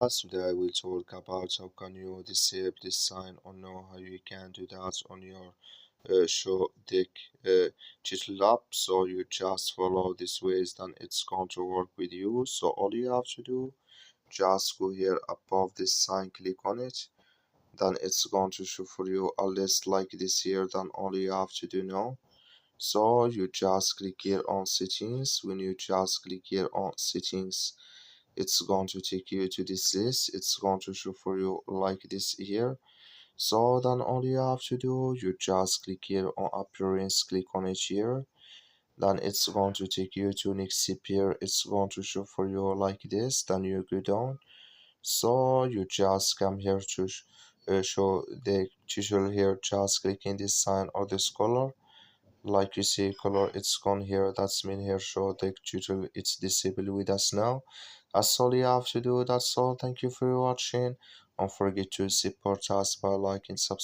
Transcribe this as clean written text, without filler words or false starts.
Today I will talk about how can you disable this sign or know how you can do that on your show deck digital app. So you just follow this ways, then it's going to work with you. So all you have to do, just go here above this sign, click on it, then it's going to show for you a list like this here. Then all you have to do now, so you just click here on settings. When you just click here on settings, it's going to take you to this list. It's going to show for you like this here. So then all you have to do, you just click here on appearance, click on it here. Then it's going to take you to next here. It's going to show for you like this. Then you go down. So you just come here to show the tutorial here. Just click in this sign or this color. Like you see color, it's gone here. That's mean here show the tutorial, it's disabled with us now. That's all you have to do. That's all. Thank you for watching. Don't forget to support us by liking, subscribe.